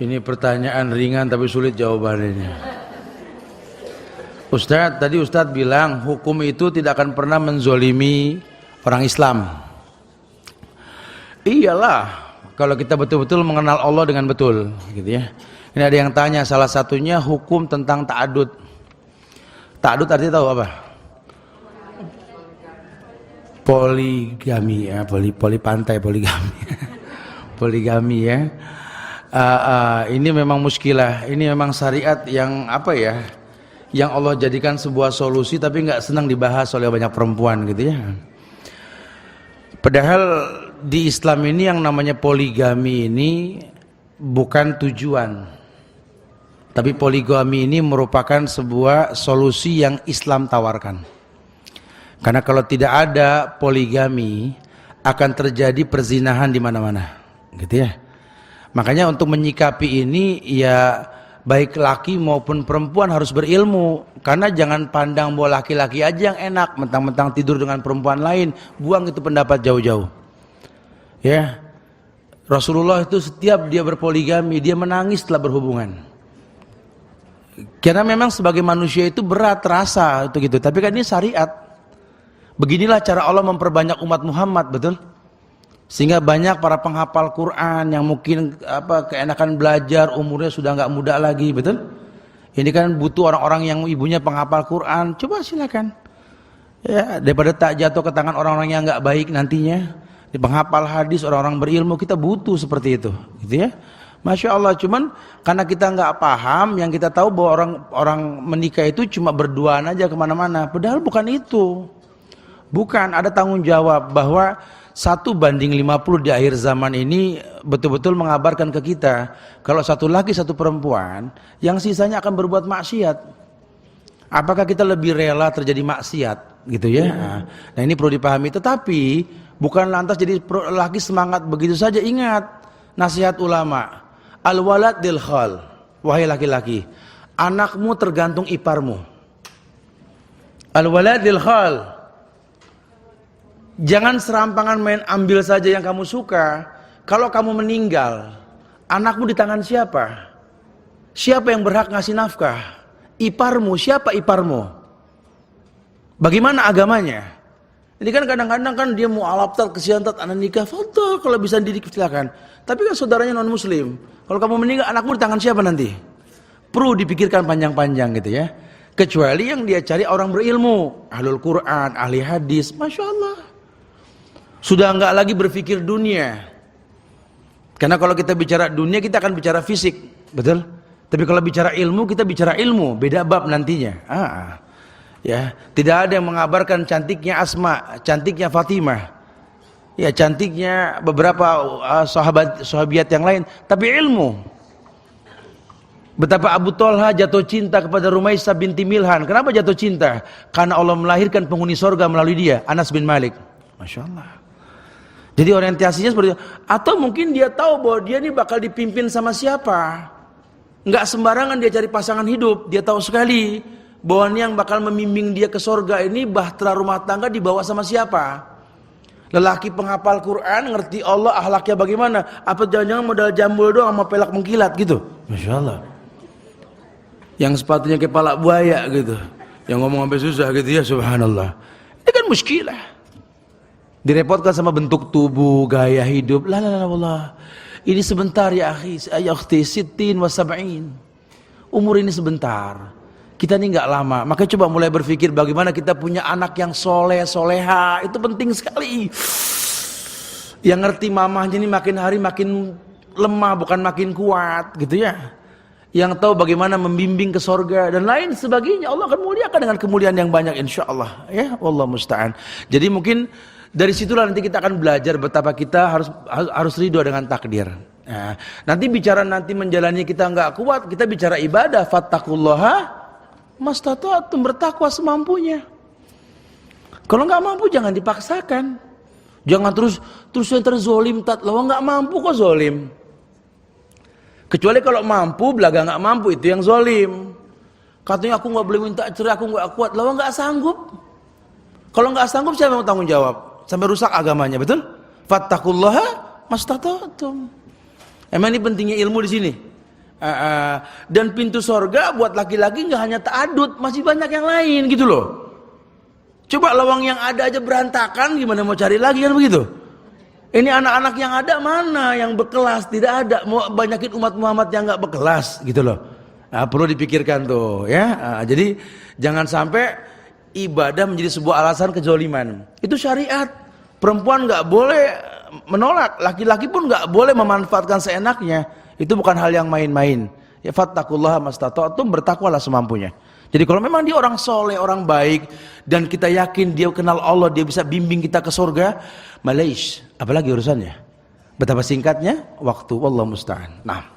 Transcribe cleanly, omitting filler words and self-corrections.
Ini pertanyaan ringan tapi sulit jawabannya. Ustadz, tadi Ustadz bilang hukum itu tidak akan pernah menzolimi orang Islam. Iyalah, kalau kita betul-betul mengenal Allah dengan betul, gitu ya. Ini ada yang tanya, salah satunya hukum tentang ta'adud. Ta'adud artinya tahu apa? Poligami ya, poli pantai, poligami. Poligami ya. Ini memang muskilah, ini memang syariat yang apa ya, yang Allah jadikan sebuah solusi tapi nggak senang dibahas oleh banyak perempuan gitu ya. Padahal di Islam ini yang namanya poligami ini bukan tujuan, tapi poligami ini merupakan sebuah solusi yang Islam tawarkan. Karena kalau tidak ada poligami akan terjadi perzinahan di mana-mana, gitu ya. Makanya untuk menyikapi ini ya baik laki maupun perempuan harus berilmu. Karena jangan pandang bahwa laki-laki aja yang enak, mentang-mentang tidur dengan perempuan lain, buang itu pendapat jauh-jauh. Ya, Rasulullah itu setiap dia berpoligami dia menangis setelah berhubungan. Karena memang sebagai manusia itu berat terasa itu gitu. Tapi kan ini syariat. Beginilah cara Allah memperbanyak umat Muhammad, betul? Sehingga banyak para penghafal Quran yang mungkin keenakan belajar, umurnya sudah nggak muda lagi, betul? Ini kan butuh orang-orang yang ibunya penghafal Quran. Coba silakan. Ya, daripada tak jatuh ke tangan orang-orang yang nggak baik nantinya. Di penghafal hadis, orang-orang berilmu, kita butuh seperti itu, gitu ya. Masya Allah, cuman karena kita nggak paham, yang kita tahu bahwa orang menikah itu cuma berduaan aja kemana-mana. Padahal bukan itu. Bukan, ada tanggung jawab bahwa 1:50 di akhir zaman ini betul-betul mengabarkan ke kita kalau satu laki satu perempuan yang sisanya akan berbuat maksiat. Apakah kita lebih rela terjadi maksiat gitu ya? Nah ini perlu dipahami. Tetapi bukan lantas jadi laki semangat begitu saja. Ingat nasihat ulama, al-walad dil khal, wahai laki-laki, anakmu tergantung iparmu. Al-walad dil khal, jangan serampangan main ambil saja yang kamu suka. Kalau kamu meninggal, anakmu di tangan siapa? Siapa yang berhak ngasih nafkah? Iparmu. Siapa iparmu? Bagaimana agamanya? Ini kan kadang-kadang kan dia mau alaptat, kesian tat, anak nikah, foto kalau bisa didik silakan. Tapi kan saudaranya non muslim. Kalau kamu meninggal, anakmu di tangan siapa nanti? Perlu dipikirkan panjang-panjang gitu ya. Kecuali yang dia cari orang berilmu, ahlul Quran, ahli hadis, masya Allah. Sudah enggak lagi berpikir dunia. Karena kalau kita bicara dunia kita akan bicara fisik, betul? Tapi kalau bicara ilmu kita bicara ilmu, beda bab nantinya. Ya, tidak ada yang mengabarkan cantiknya Asma, cantiknya Fatimah. Ya, cantiknya beberapa sahabiat yang lain, tapi ilmu. Betapa Abu Thalha jatuh cinta kepada Rumaisah binti Milhan. Kenapa jatuh cinta? Karena Allah melahirkan penghuni sorga melalui dia, Anas bin Malik. Masya Allah. Jadi orientasinya seperti itu. Atau mungkin dia tahu bahwa dia ini bakal dipimpin sama siapa. Enggak sembarangan dia cari pasangan hidup. Dia tahu sekali bahwa ini yang bakal membimbing dia ke sorga ini bahtera rumah tangga dibawa sama siapa. Lelaki penghafal Quran, ngerti Allah, akhlaknya bagaimana. Apa jangan-jangan modal jambul doang sama pelak mengkilat gitu. Masya Allah. Yang sepatunya kepala buaya gitu. Yang ngomong sampai susah gitu ya, subhanallah. Ini kan muskilah. Direpotkan sama bentuk tubuh, gaya hidup. Allah. Ini sebentar ya akhi, ya ukhti, 60 wa 70. Umur ini sebentar. Kita ini enggak lama. Maka coba mulai berpikir bagaimana kita punya anak yang soleh, soleha. Itu penting sekali. Yang ngerti mamahnya ini makin hari makin lemah, bukan makin kuat, gitu ya. Yang tahu bagaimana membimbing ke sorga dan lain sebagainya. Allah akan muliakan dengan kemuliaan yang banyak insyaallah. Ya, wallah musta'an. Jadi mungkin dari situlah nanti kita akan belajar betapa kita harus ridho dengan takdir. Nah, nanti bicara nanti menjalani kita enggak kuat, kita bicara ibadah. Fattaqullaha mastata'tum, bertakwa semampunya. Kalau enggak mampu jangan dipaksakan. Jangan terus yang terzolim tat, lo enggak mampu kok zolim. Kecuali kalau mampu, belaga enggak mampu itu yang zolim. Katanya aku enggak boleh minta cerai, aku enggak kuat, lo enggak sanggup. Kalau enggak sanggup siapa yang mau tanggung jawab? Sampai rusak agamanya, betul? Fattaqullaha mastata'tum. Emang ini pentingnya ilmu di sini. Dan pintu sorga buat laki-laki nggak hanya ta'adud, masih banyak yang lain gitu loh. Coba lawang yang ada aja berantakan, gimana mau cari lagi kan begitu? Ini anak-anak yang ada mana yang berkelas? Tidak ada. Mau banyakin umat Muhammad yang nggak berkelas gitu loh. Perlu dipikirkan tuh ya. Jadi jangan sampai ibadah menjadi sebuah alasan kezoliman. Itu syariat. Perempuan nggak boleh menolak, laki-laki pun nggak boleh memanfaatkan seenaknya. Itu bukan hal yang main-main. Ya fattaqullaha mastata'tum, bertakwalah semampunya. Jadi kalau memang dia orang soleh, orang baik, dan kita yakin dia kenal Allah, dia bisa bimbing kita ke surga, malaish, apalagi urusannya. Betapa singkatnya waktu, wallahu musta'an. Nah.